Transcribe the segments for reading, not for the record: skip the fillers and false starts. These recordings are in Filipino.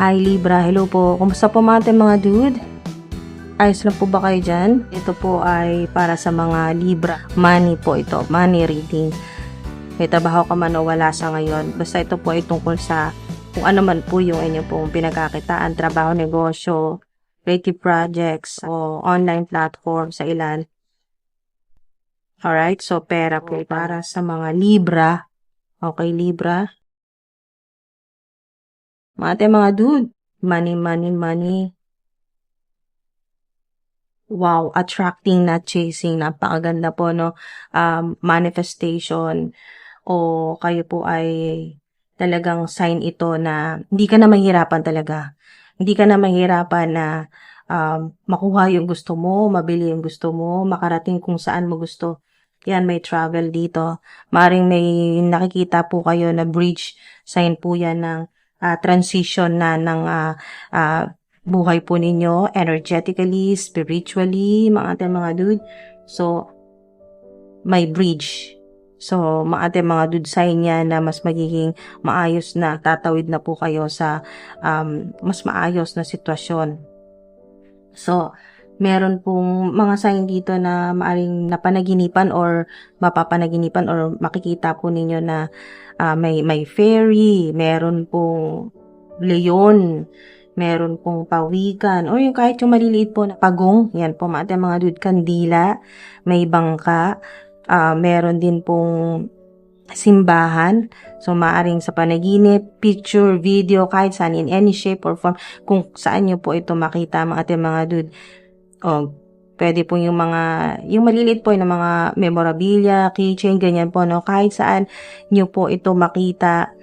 Hi Libra, hello po. Kumusta po mga dude? Ayos lang po ba kayo dyan? Ito po ay para sa mga Libra. Money po ito, money reading. May trabaho ka man o wala sa ngayon. Basta ito po ay tungkol sa kung ano man po yung inyo pong pinagkakitaan, trabaho, negosyo, creative projects, o online platform sa ilan. Alright, so pera po para sa mga Libra. Okay, Libra? Mga dude, money, money, money. Wow, attracting, not chasing. Napakaganda po, no? Manifestation. O kayo po ay talagang sign ito na hindi ka na mahirapan talaga. Hindi ka na mahirapan na makuha yung gusto mo, mabili yung gusto mo, makarating kung saan mo gusto. Yan, may travel dito. Maring may nakikita po kayo na bridge sign po yan ng transition na ng buhay po ninyo, energetically, spiritually, mga dude. So, may bridge. So, mga dude sign niya na mas magiging maayos na, tatawid na po kayo sa mas maayos na sitwasyon. So, meron pong mga sign dito na maaring napanaginipan or mapapanaginipan or makikita po ninyo na may fairy, meron pong leon, meron pong pawikan, o yung kahit yung maliliit po na pagong, yan po mga dude, kandila, may bangka, meron din pong simbahan. So, maaring sa panaginip, picture, video, kahit saan, in any shape or form, kung saan nyo po ito makita, mga dude. O, pwede po yung maliliit po yung mga memorabilia, keychain, ganyan po, no? Kahit saan nyo po ito makita,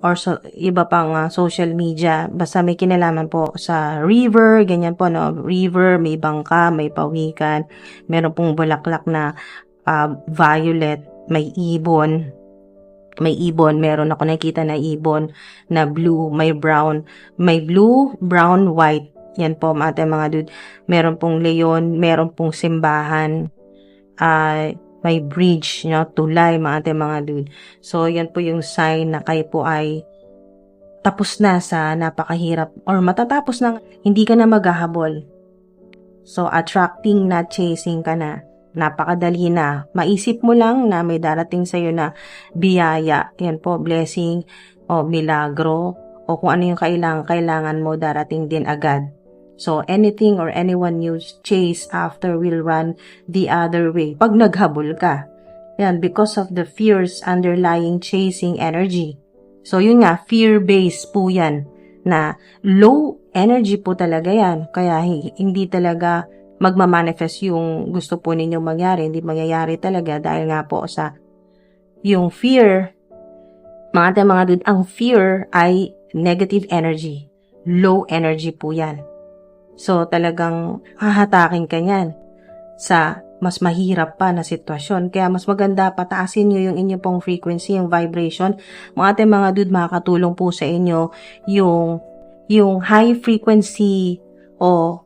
or iba pang social media, basta may kinalaman po sa river, ganyan po, no? River, may bangka, may pawikan, meron pong bulaklak na violet, may ibon, meron ako nakita na ibon na blue, may brown, may blue, brown, white. Yan po mga dude. Meron pong leon, meron pong simbahan, may bridge, tulay mga dude. So, yan po yung sign na kayo po ay tapos na sa napakahirap or matatapos na, hindi ka na maghahabol. So, attracting, not chasing ka na. Napakadali na. Maisip mo lang na may darating sa'yo na biyaya. Yan po, blessing o milagro o kung ano yung kailangan mo, darating din agad. So, anything or anyone you chase after will run the other way. Pag naghabol ka. Yan, because of the fears underlying chasing energy. So, yun nga, fear-based po yan. Na low energy po talaga yan. Kaya hindi talaga magmamanifest yung gusto po ninyong mangyari. Hindi mangyayari talaga dahil nga po sa yung fear. Mga dude, ang fear ay negative energy. Low energy po yan. So, talagang hahatakin ka niyan sa mas mahirap pa na sitwasyon. Kaya mas maganda pataasin nyo yung inyong pong frequency, yung vibration. Mga dude, makakatulong po sa inyo yung high frequency o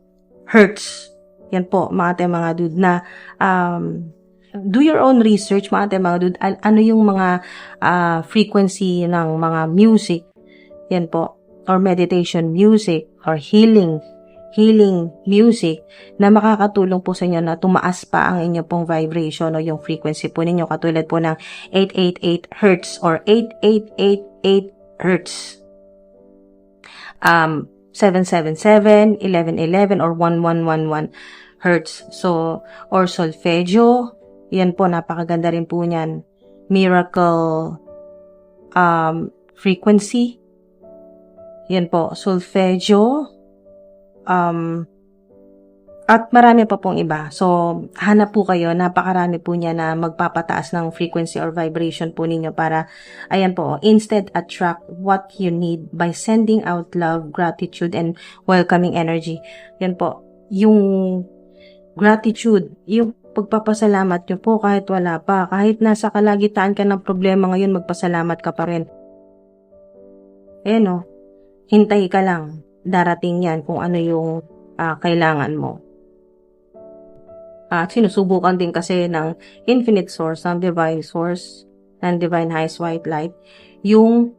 hertz. Yan po, mga dude, na do your own research, mga dude, ano yung mga frequency ng mga music. Yan po, or meditation music, or healing music na makakatulong po sa inyo na tumaas pa ang inyo pong vibration o yung frequency po ninyo, katulad po ng 888 Hertz or 8888 Hertz, 777, 1111 or 1111 Hertz. So, or solfeggio, yan po, napakaganda rin po niyan. Miracle frequency, yan po, solfeggio, at marami pa pong iba. So, hanap po kayo, napakarami po niya na magpapataas ng frequency or vibration po ninyo para, ayan po, instead attract what you need by sending out love, gratitude, and welcoming energy. Yan po, yung gratitude, yung pagpapasalamat nyo po kahit wala pa, kahit nasa kalagitan ka ng problema ngayon, magpasalamat ka pa rin. Ayan o, hintay ka lang. Darating yan kung ano yung kailangan mo. At sinusubukan din kasi ng infinite source, ng divine source, ng divine highest white light, yung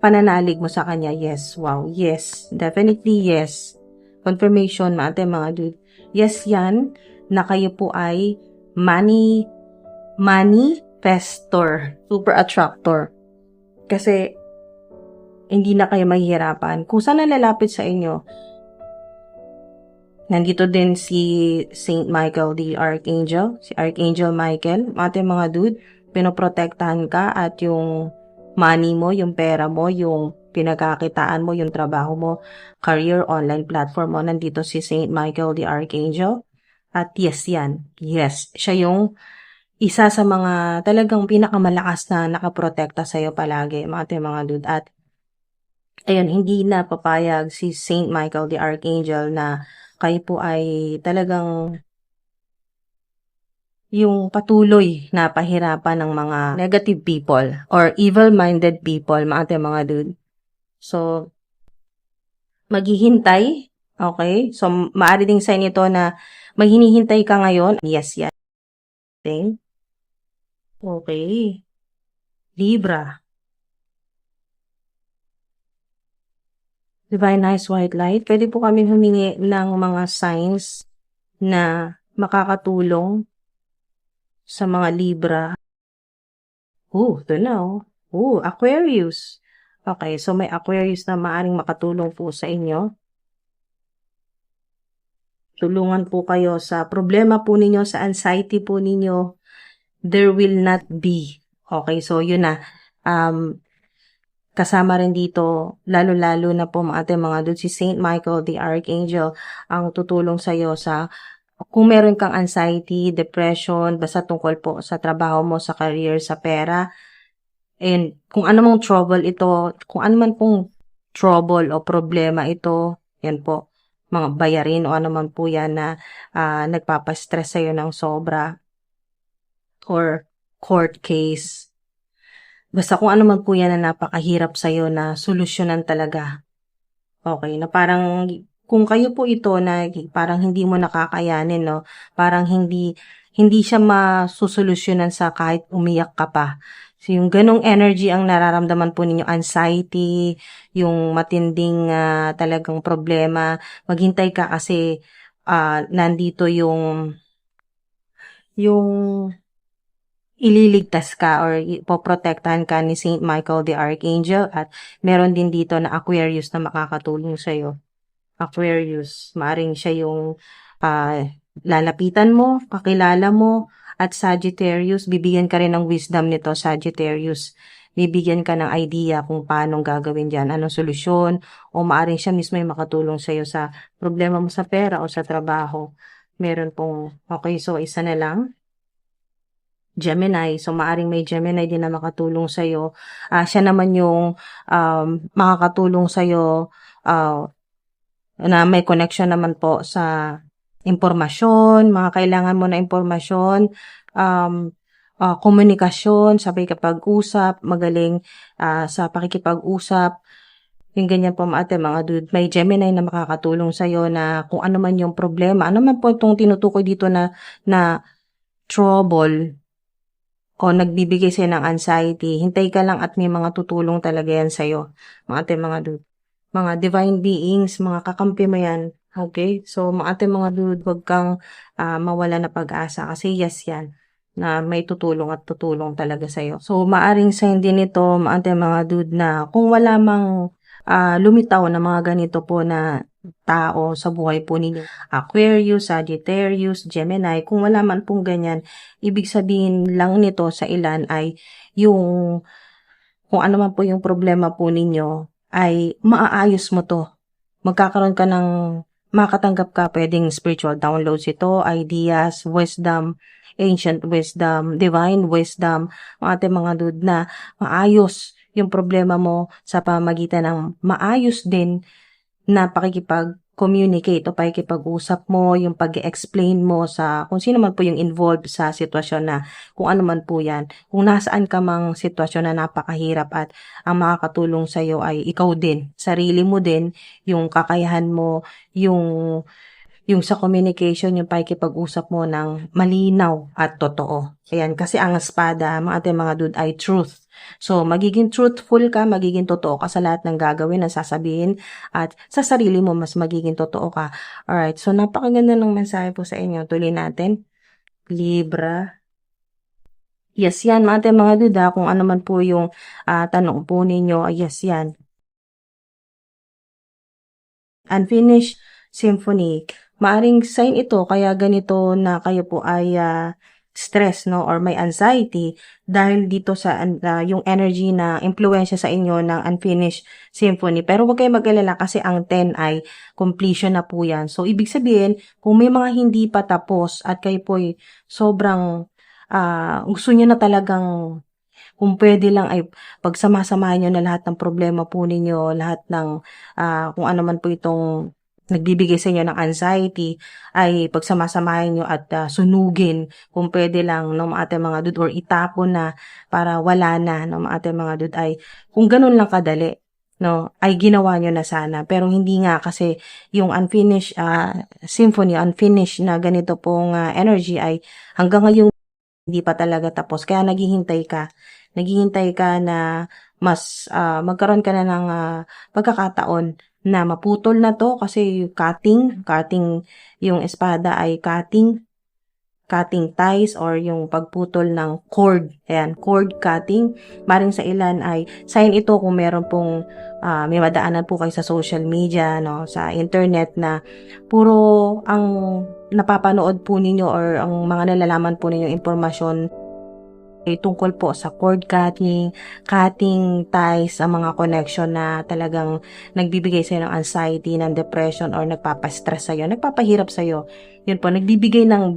pananalig mo sa kanya. Yes, wow, yes, definitely yes. Confirmation, mga dude. Yes yan, na kayo po ay manifestor, super attractor. Kasi, hindi na kayo mahihirapan. Kung saan lalapit sa inyo, nandito din si Saint Michael the Archangel, si Archangel Michael, mga dude, pinoprotektahan ka at yung money mo, yung pera mo, yung pinagkakitaan mo, yung trabaho mo, career, online platform mo, nandito si Saint Michael the Archangel. At yes yan, yes, siya yung isa sa mga talagang pinakamalakas na nakaprotekta sa'yo palagi, mga dude. At ayun, hindi na papayag si Saint Michael the Archangel na kayo po ay talagang yung patuloy na pahirapan ng mga negative people or evil-minded people, mga dude. So, maghihintay, okay? So, maaari ding sign ito na may hinihintay ka ngayon. Yes, yan. Okay. Libra. Divine Eyes White Light. Pwede po kami humingi ng mga signs na makakatulong sa mga Libra. Ito na. Aquarius. Okay, so may Aquarius na maaring makatulong po sa inyo. Tulungan po kayo sa problema po ninyo, sa anxiety po ninyo. There will not be. Okay, so yun na. Kasama rin dito, lalo-lalo na po mga dude, si Saint Michael the Archangel ang tutulong sa iyo sa kung meron kang anxiety, depression, basta tungkol po sa trabaho mo, sa career, sa pera, and kung ano mang trouble ito, kung ano man pong trouble o problema ito, yan po, mga bayarin o ano man po yan na nagpapastress sa'yo ng sobra, or court case, basta kung ano man po yan na napakahirap sa'yo na solusyonan talaga. Okay, na parang kung kayo po ito na parang hindi mo nakakayanin, no? Parang hindi siya masusolusyonan sa kahit umiyak ka pa. So, yung ganong energy ang nararamdaman po ninyo, anxiety, yung matinding talagang problema, maghintay ka kasi nandito yung ililigtas ka or poprotektahan ka ni Saint Michael the Archangel at meron din dito na Aquarius na makakatulong sa'yo. Aquarius, maaring siya yung lalapitan mo, kakilala mo, at Sagittarius, bibigyan ka rin ng wisdom nito, Sagittarius. Bibigyan ka ng idea kung paano gagawin dyan, anong solusyon, o maaring siya mismo yung makatulong sa'yo sa problema mo sa pera o sa trabaho. Meron pong, okay, so isa na lang. Gemini. So, maaring may Gemini din na makatulong sa'yo. Siya naman yung makakatulong sa'yo na may connection naman po sa impormasyon, mga kailangan mo na impormasyon, komunikasyon, sa pakikipag-usap, magaling sa pakikipag-usap, yung ganyan po mga dude. May Gemini na makakatulong sa'yo na kung ano man yung problema, ano man po itong tinutukoy dito na trouble, o nagbibigay sa'yo ng anxiety, hintay ka lang at may mga tutulong talaga yan sa'yo. Mga dude. Mga divine beings, mga kakampi mo yan. Okay? So, mga dude, huwag kang mawala na pag-asa kasi yes yan na may tutulong at tutulong talaga sa'yo. So, maaring sign din ito, mga dude, na kung wala mang lumitaw na mga ganito po na tao sa buhay po ninyo, Aquarius, Sagittarius, Gemini, kung wala man pong ganyan, ibig sabihin lang nito sa ilan ay yung kung ano man po yung problema po ninyo ay maaayos mo to. Magkakaroon ka ng makatanggap ka, pwedeng spiritual downloads ito, ideas, wisdom, ancient wisdom, divine wisdom, mga dude na maayos yung problema mo sa pamagitan ng maayos din na pakikipag-communicate o pakikipag-usap mo, yung pag-explain mo sa kung sino man po yung involved sa sitwasyon na kung ano man po yan. Kung nasaan ka mang sitwasyon na napakahirap at ang makakatulong sa'yo ay ikaw din, sarili mo din, yung kakayahan mo, yung yung sa communication, yung pakikipag-usap mo ng malinaw at totoo. Ayan, kasi ang espada, mga ating mga dude, ay truth. So, magiging truthful ka, magiging totoo ka sa lahat ng gagawin, ng sasabihin, at sa sarili mo, mas magiging totoo ka. Alright, so napakaganda ng mensahe po sa inyo. Tuloy natin. Libra. Yes, yan, mga ating mga dude, kung ano man po yung tanong po ninyo, yes, yan. Unfinished Symphony. Maaring sign ito kaya ganito na kayo po ay stress, no, or may anxiety dahil dito sa yung energy na impluwensya sa inyo ng Unfinished Symphony. Pero huwag kayong mag-alala kasi ang 10 ay completion na po yan. So, ibig sabihin, kung may mga hindi pa tapos at kayo po ay sobrang gusto niyo na talagang kung pwede lang ay pagsama-samahin nyo na lahat ng problema po ninyo, lahat ng kung ano man po itong nagbibigay sa inyo ng anxiety, ay pagsama-samahin nyo at sunugin kung pwede lang ng ating mga dude or itapon na para wala na ng ating mga dude ay kung ganun lang kadali. No, ay ginawa nyo na sana. Pero hindi nga kasi yung unfinished symphony, unfinished na ganito pong energy ay hanggang ngayon hindi pa talaga tapos. Kaya naghihintay ka na mas magkaroon ka na ng pagkakataon na maputol na to kasi cutting yung espada ay cutting ties or yung pagputol ng cord. Ayan, cord cutting. Maring sa ilan ay sign ito kung meron pong may madaanan po kayo sa social media, no, sa internet na puro ang napapanood po ninyo or ang mga nalalaman po ninyo impormasyon ay tungkol po sa cord cutting ties, ang mga connection na talagang nagbibigay sa'yo ng anxiety, ng depression, or nagpapastress sa'yo, nagpapahirap sa'yo. Yun po, nagbibigay ng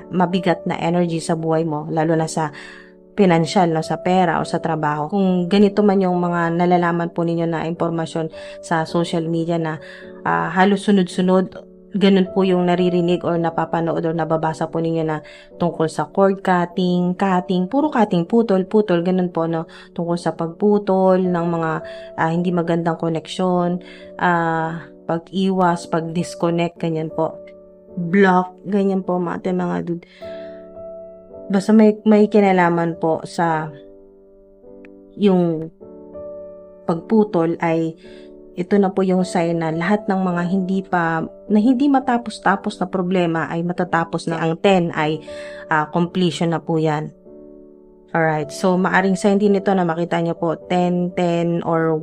mabigat na energy sa buhay mo, lalo na sa financial, no, sa pera o sa trabaho. Kung ganito man yung mga nalalaman po ninyo na impormasyon sa social media na halos sunod-sunod, ganun po yung naririnig or napapanood or nababasa po ninyo na tungkol sa cord cutting, puro cutting, putol, ganun po, no, tungkol sa pagputol ng mga hindi magandang koneksyon, pag-iwas, pag-disconnect, ganyan po, block, ganyan po mga dude. Basta may kinalaman po sa yung pagputol ay ito na po yung sign na lahat ng mga hindi matapos-tapos na problema ay matatapos na. Ang 10 ay completion na po yan. Alright, so maaring sign din ito na makita nyo po 10, or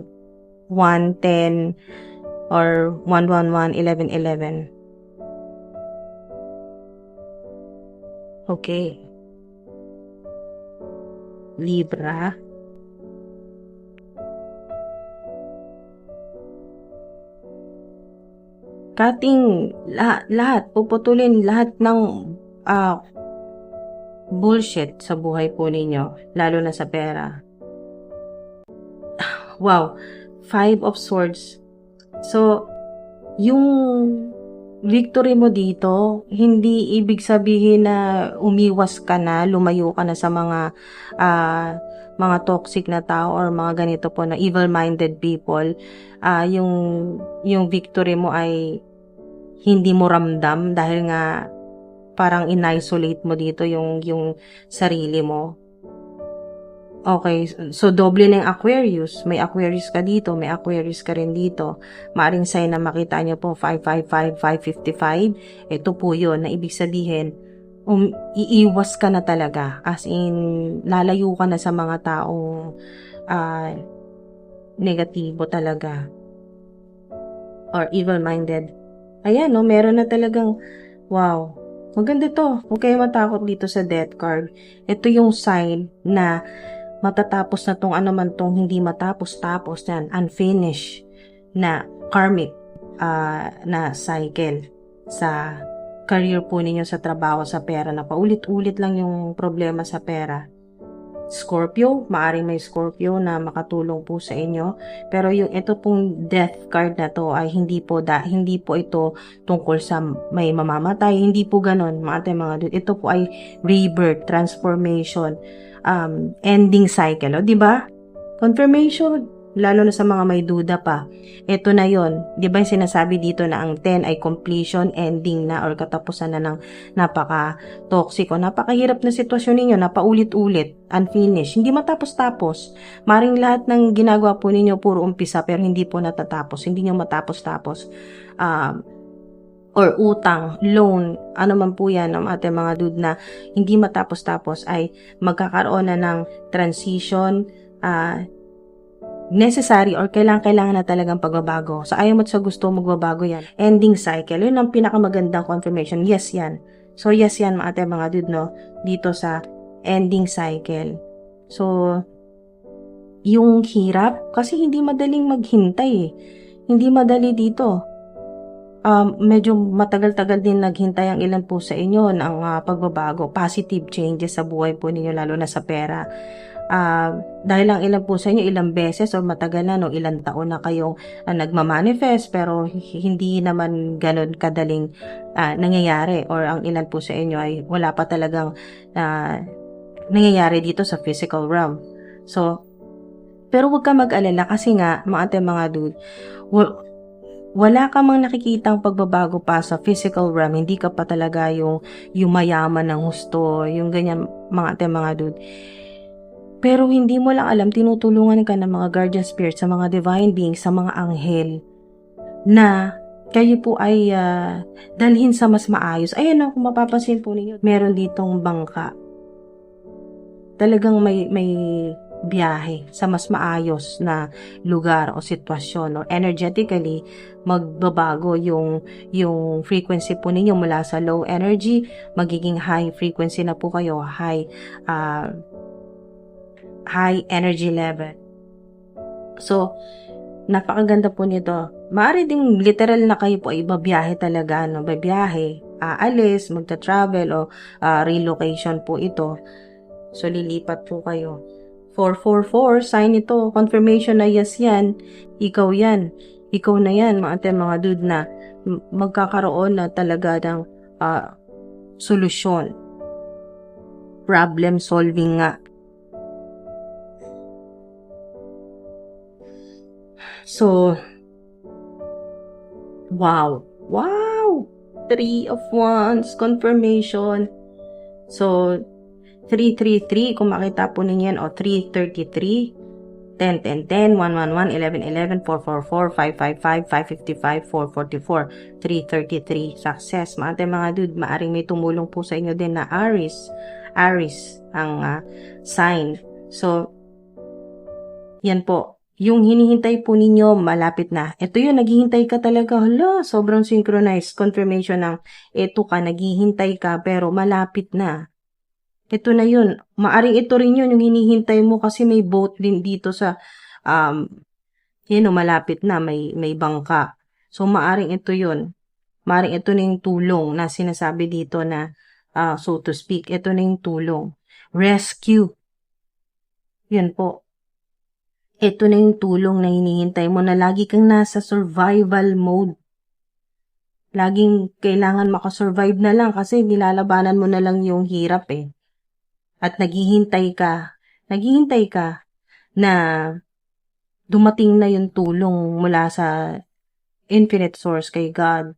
110 or 111, 11. Okay. Libra. Cutting, lahat, puputulin lahat ng bullshit sa buhay po ninyo, lalo na sa pera. Wow, 5 of Swords. So, yung victory mo dito, hindi ibig sabihin na umiwas ka na, lumayo ka na sa mga toxic na tao or mga ganito po na evil-minded people. Yung victory mo ay hindi mo ramdam dahil nga parang in-isolate mo dito yung sarili mo. Okay, so doble na yung Aquarius. May Aquarius ka dito, may Aquarius ka rin dito. Maaring sign na makita nyo po 555, 555. Ito po yun na ibig sabihin, iiwas ka na talaga. As in, lalayo ka na sa mga taong negatibo talaga. Or evil-minded. Ayan, no, meron na talagang, wow, maganda to. Huwag kayo matakot dito sa death card. Ito yung sign na matatapos na tong ano man tong hindi matapos-tapos yan, unfinished na karmic na cycle sa career po ninyo, sa trabaho, sa pera, na paulit-ulit lang yung problema sa pera. Scorpio, maaring may Scorpio na makatulong po sa inyo, pero yung ito pong death card na to ay hindi po ito tungkol sa may mamamatay, hindi po ganon mga ito po ay rebirth, transformation, ending cycle, di ba? Confirmation, lalo na sa mga may duda pa. Ito na yon, di ba yung sinasabi dito na ang 10 ay completion, ending na or katapusan na ng napaka-toxic o napakahirap na sitwasyon ninyo, napaulit-ulit, unfinished, hindi matapos-tapos. Maring lahat ng ginagawa po ninyo puro umpisa pero hindi po natatapos, hindi nyo matapos-tapos. Or utang, loan, ano man po yan ng ating mga dude na hindi matapos-tapos ay magkakaroon na ng transition, necessary or kailangan na talagang pagbabago. Sa ayaw mo at sa gusto magbabago yan. Ending cycle, yun ang pinakamagandang confirmation. Yes yan. So yes yan mga ating mga dude, no? Dito sa ending cycle. So, yung hirap, kasi hindi madaling maghintay eh. Hindi madali dito. Medyo matagal-tagal din naghintay ang ilan po sa inyo ng pagbabago, positive changes sa buhay po ninyo, lalo na sa pera. Dahil ang ilan po sa inyo, ilang beses o matagal na, no, ilang taon na kayong nagmamanifest pero hindi naman ganun kadaling nangyayari, or ang ilan po sa inyo ay wala pa talagang nangyayari dito sa physical realm. So, pero huwag ka mag-alala kasi nga, mga dude, wala ka mang nakikitang pagbabago pa sa physical realm, hindi ka pa talaga yung mayaman ng husto, yung ganyan mga dude. Pero hindi mo lang alam, tinutulungan ka ng mga guardian spirits, sa mga divine beings, sa mga anghel, na kayo po ay dalhin sa mas maayos. Ayan o, kung mapapansin po ninyo, meron ditong bangka. Talagang may biyahe sa mas maayos na lugar o sitwasyon, or energetically magbabago yung frequency po ninyo mula sa low energy, magiging high frequency na po kayo, high energy level. So, napakaganda po nito. Maaari ding literal na kayo po ay babiyahe talaga, no? Babiyahe, aalis, magta-travel o relocation po ito. So, lilipat po kayo. 444, sign ito. Confirmation na yes yan. Ikaw yan. Ikaw na yan, mga dude, na magkakaroon na talaga ng solusyon. Problem solving nga. So, wow! 3 of Wands, confirmation. So, 333, kung makita po ninyo yan, o 333, 10, 10, 10, 111, 11, 11, 444, 555, 555, 444, 333, success. Mga dude, maaring may tumulong po sa inyo din na Aries ang sign. So, yan po. Yung hinihintay po ninyo, malapit na. Ito yun, naghihintay ka talaga. Hala, sobrang synchronized confirmation ng ito ka, naghihintay ka, pero malapit na. Ito na yun. Maaring ito rin yun, yung hinihintay mo, kasi may boat din dito sa, malapit na, may bangka. So, maaring ito yun. Maaring ito na yung tulong na sinasabi dito na, so to speak, ito na yung tulong. Rescue. Yan po. Ito na yung tulong na hinihintay mo, na lagi kang nasa survival mode. Laging kailangan makasurvive na lang kasi nilalabanan mo na lang yung hirap eh. At naghihintay ka na dumating na yung tulong mula sa infinite source, kay God,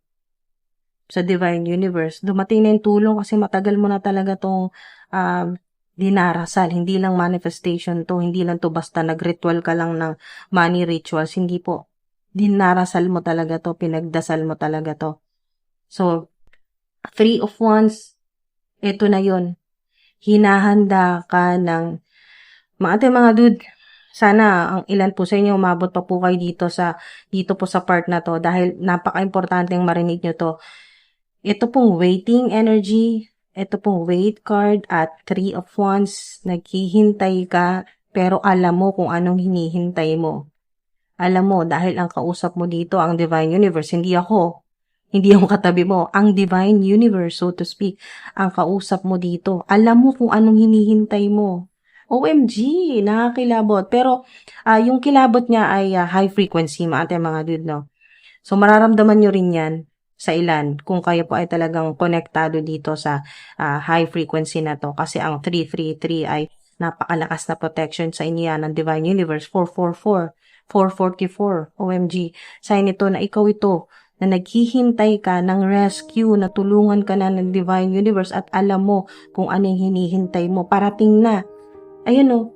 sa divine universe. Dumating na yung tulong kasi matagal mo na talaga tong dinarasal. Hindi lang manifestation to, hindi lang to basta nagritual ka lang ng money rituals, hindi po. Dinarasal mo talaga to, pinagdasal mo talaga to. So, 3 of Wands, ito na yun. Hinahanda ka ng mga dude. Sana ang ilan po sa inyo umabot pa po kayo dito po sa part na to, dahil napaka-importanteng marinig nyo to. Ito pong waiting energy, ito pong wait card at 3 of Wands. Naghihintay ka pero alam mo kung anong hinihintay mo. Alam mo, dahil ang kausap mo dito ang divine universe, hindi ako katabi mo, ang divine universe, so to speak, ang kausap mo dito. Alam mo kung anong hinihintay mo. OMG, nakakilabot. Pero yung kilabot niya ay high frequency, mga dude, no? So mararamdaman nyo rin yan sa ilan kung kayo po ay talagang konektado dito sa high frequency na to. Kasi ang 333 ay napakalakas na protection sa inyo yan ng divine universe. 444, 444, OMG. Sign ito na ikaw ito, na naghihintay ka ng rescue, na tulungan ka na ng Divine Universe at alam mo kung anong hinihintay mo. Parating na. Ayun o,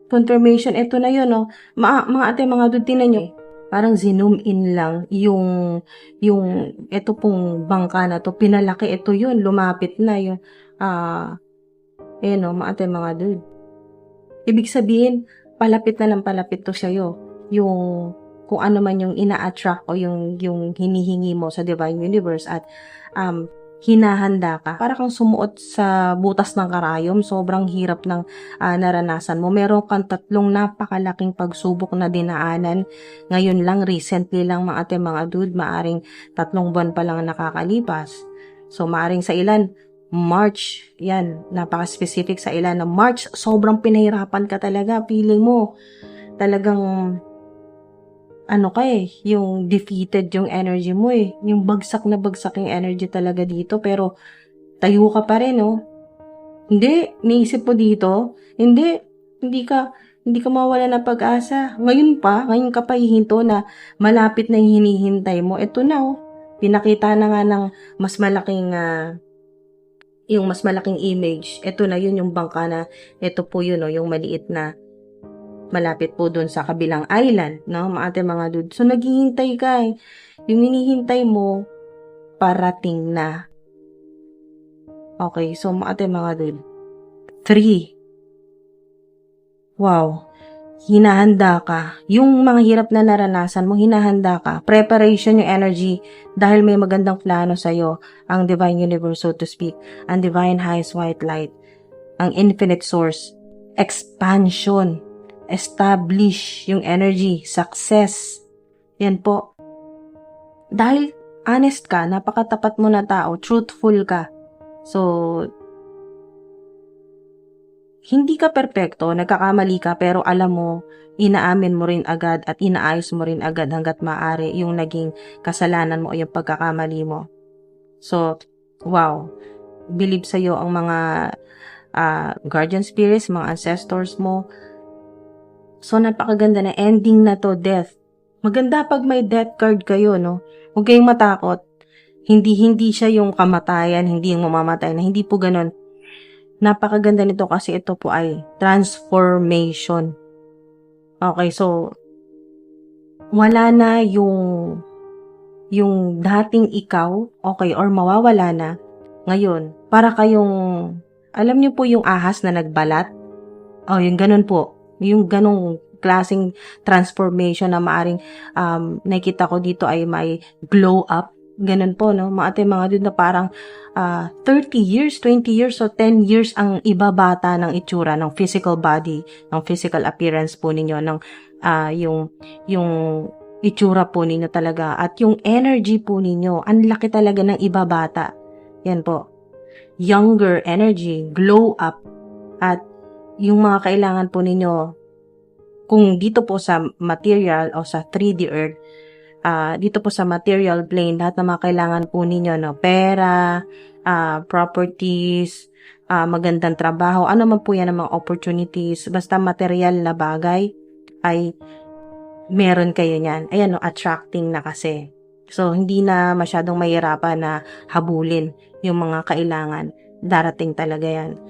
confirmation, ito na yun o. Mga ate, mga dude, tinan nyo. Parang zoom in lang yung ito pong bangka na to, pinalaki, ito yun, lumapit na yun. Ayun o, mga ate, mga dude. Ibig sabihin, palapit na ng palapit to sa'yo. Yung kung ano man yung ina-attract o yung hinihingi mo sa Divine Universe at hinahanda ka. Para kang sumuot sa butas ng karayom, sobrang hirap ng naranasan mo. Meron kang 3 napakalaking pagsubok na dinaanan. Ngayon lang, recently lang mga ate, mga dude, maaring 3 buwan pa lang nakakalipas. So, maaring sa ilan, March, yan, napaka-specific sa ilan na March, sobrang pinahirapan ka talaga, feeling mo, talagang, yung defeated yung energy mo yung bagsak na bagsak yung energy talaga dito, pero, tayo ka pa rin, Hindi, naisip mo dito, hindi ka mawala ng pag-asa, ngayon ka pa hihinto na malapit na yung hinihintay mo, eto na, pinakita na nga ng mas malaking, yung mas malaking image, ito na yun yung bangka na, ito po yun yung maliit na, malapit po dun sa kabilang island, mga ate, mga dude. So, naghihintay ka yung hinihintay mo, parating na. Okay, so mga ate, mga dude. 3. Wow. Hinahanda ka. Yung mga hirap na naranasan mo, hinahanda ka. Preparation yung energy dahil may magandang plano sa'yo. Ang Divine Universe, so to speak. Ang Divine Highest White Light. Ang Infinite Source. Expansion. Establish yung energy. Success. Yan po. Dahil honest ka, napakatapat mo na tao, truthful ka. So, hindi ka perpekto, nagkakamali ka, pero alam mo, inaamin mo rin agad at inaayos mo rin agad hanggat maaari yung naging kasalanan mo o yung pagkakamali mo. So, wow. Believe sa'yo ang mga guardian spirits, mga ancestors mo. So, napakaganda na ending na to, death. Maganda pag may death card kayo, Huwag kayong matakot. Hindi siya yung kamatayan, hindi yung mamamatay na, hindi po ganun. Napakaganda nito kasi ito po ay transformation. Okay, so wala na yung dating ikaw, okay, or mawawala na. Ngayon, para kayong, alam niyo po yung ahas na nagbalat? Yung ganun po. Yung ganung klaseng transformation na maaring nakita ko dito ay may glow up. Ganun po, mga ate, mga dude, na parang 30 years, 20 years, o 10 years ang ibabata ng itsura ng physical body, ng physical appearance po ninyo, ng yung itsura po ninyo talaga, at yung energy po ninyo, ang laki talaga ng ibabata. Yan po. Younger energy, glow up, at yung mga kailangan po ninyo, kung dito po sa material o sa 3D Earth, dito po sa material plane, lahat ng mga kailangan po ninyo, pera, properties, magandang trabaho, ano man po yan ang mga opportunities, basta material na bagay, ay meron kayo niyan. Ayan, attracting na kasi. So, hindi na masyadong mahirapan na habulin yung mga kailangan. Darating talaga yan.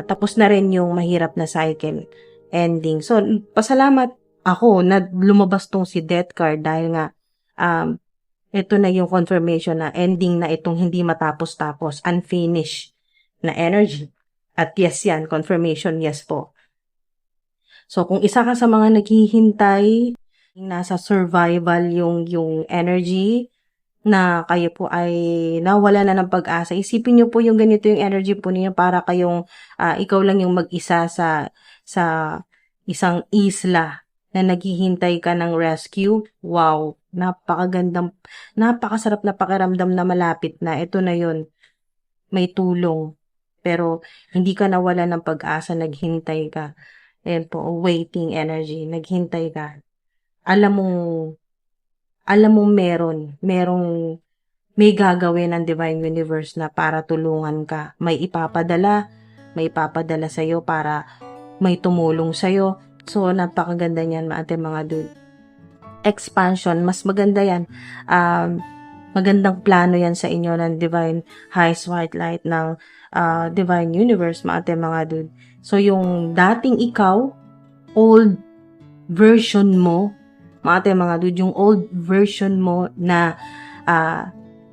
Tapos na rin yung mahirap na cycle ending. So, pasalamat ako na lumabas tong si Death card dahil nga ito na yung confirmation na ending na itong hindi matapos-tapos, unfinished na energy. At yes yan, confirmation, yes po. So, kung isa ka sa mga naghihintay, nasa survival yung energy, na kayo po ay nawala na ng pag-asa, isipin nyo po yung ganito yung energy po niyo, para kayong ikaw lang yung mag-isa sa isang isla na naghihintay ka ng rescue. Wow, napakasarap na pakiramdam na malapit na. Ito na yun, may tulong. Pero hindi ka nawala ng pag-asa, naghintay ka. Ayan po, waiting energy, naghintay ka. Alam mong may gagawin ng Divine Universe na para tulungan ka. May ipapadala sa'yo para may tumulong sa'yo. So, napakaganda niyan, mga dude. expansion, mas maganda yan. Magandang plano yan sa inyo ng Divine Highest White Light ng Divine Universe, mga dude. So, yung dating ikaw, old version mo, mga dude, yung old version mo na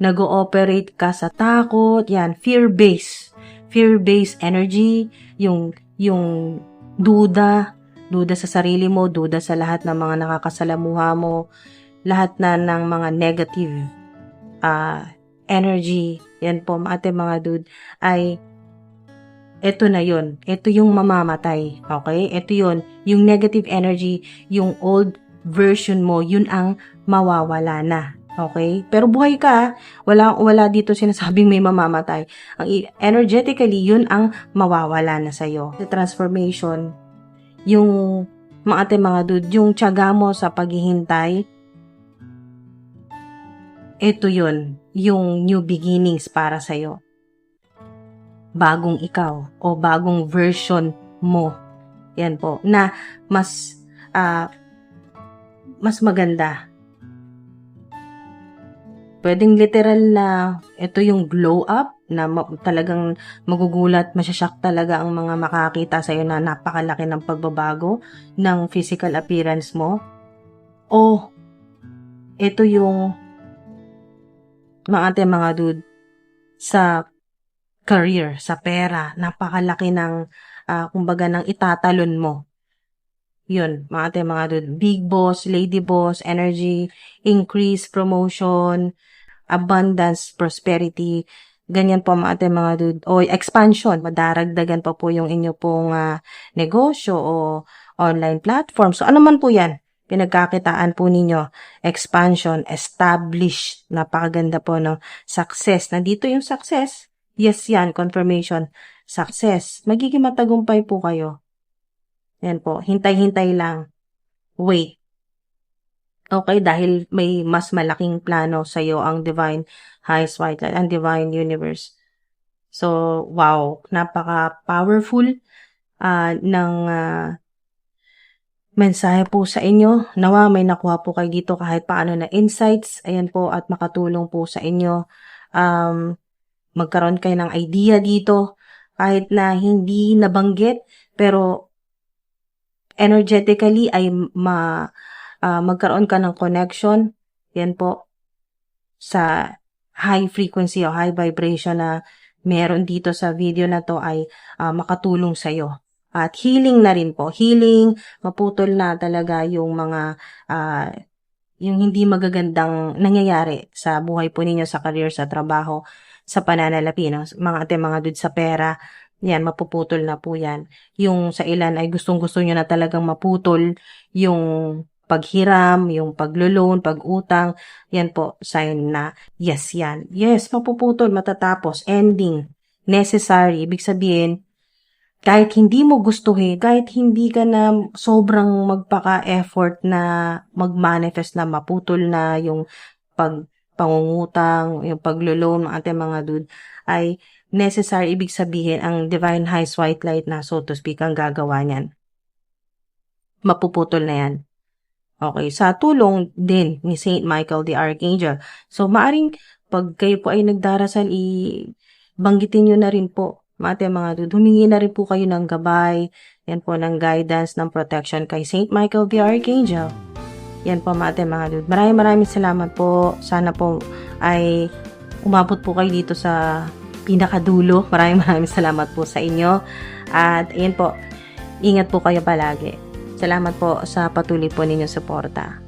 nag-ooperate ka sa takot, yan, fear-based energy, yung duda sa sarili mo, duda sa lahat ng mga nakakasalamuha mo, lahat na ng mga negative energy, yan po, mga dude, ay eto na yun. Eto yung mamamatay. Okay? Eto yun. Yung negative energy, yung old version mo, yun ang mawawala na. Okay? Pero buhay ka. Wala dito sinasabing may mamamatay. Energetically, yun ang mawawala na sa'yo. The transformation, yung mga dude, yung tiyaga mo sa paghihintay, eto yun. Yung new beginnings para sa'yo. Bagong ikaw o bagong version mo. Yan po. Na mas maganda. Pwedeng literal na ito yung glow up na talagang magugulat, masyashock talaga ang mga makakita sa iyo na napakalaki ng pagbabago ng physical appearance mo. O ito yung mga dude sa career, sa pera, napakalaki ng, kumbaga ng itatalon mo. Yun, mga dude, big boss, lady boss, energy, increase, promotion, abundance, prosperity, ganyan po mga dude, o expansion, madaragdagan pa po yung inyo pong negosyo o online platform. So, ano man po yan, pinagkakitaan po ninyo, expansion, establish, napakaganda po ng success. Nandito yung success. Yes yan, confirmation, success. Magiging matagumpay po kayo. Yan po, hintay-hintay lang. Wait. Okay, dahil may mas malaking plano sa iyo ang Divine Highest White Light, ang Divine Universe. So, wow, napaka-powerful ng mensahe po sa inyo. Nawa may nakuha po kayo dito kahit paano na insights. Ayan po, at makatulong po sa inyo. Magkaroon kayo ng idea dito kahit na hindi nabanggit pero energetically ay magkaroon ka ng connection, yan po, sa high frequency o high vibration na meron dito sa video na to ay makatulong sa'yo. At healing na rin po. Healing, maputol na talaga yung mga yung hindi magagandang nangyayari sa buhay po ninyo, sa career, sa trabaho, sa pananalapi, no? Mga dude, sa pera, yan, mapuputol na po yan. Yung sa ilan ay gustong-gusto nyo na talagang maputol yung paghiram, yung paglo-loan, pag-utang, yan po, sign na yes yan. Yes, mapuputol, matatapos, ending, necessary, ibig sabihin, kahit hindi mo gustuhin, kahit hindi ka na sobrang magpaka-effort na mag-manifest na maputol na yung pangungutang, yung paglo-loan, mga dude, ay necessary, ibig sabihin, ang Divine Highest White Light na, so to speak, ang gagawa niyan. Mapuputol na yan. Okay, sa tulong din ni Saint Michael the Archangel. So, maaring pag kayo po ay nagdarasal, banggitin nyo na rin po, mga dude, humingi na rin po kayo ng gabay, yan po, ng guidance, ng protection kay Saint Michael the Archangel. Yan po, mga dude. Maraming salamat po. Sana po ay umabot po kayo dito sa pinakadulo. Maraming salamat po sa inyo. At ayan po, ingat po kayo palagi. Salamat po sa patuloy po ninyong suporta.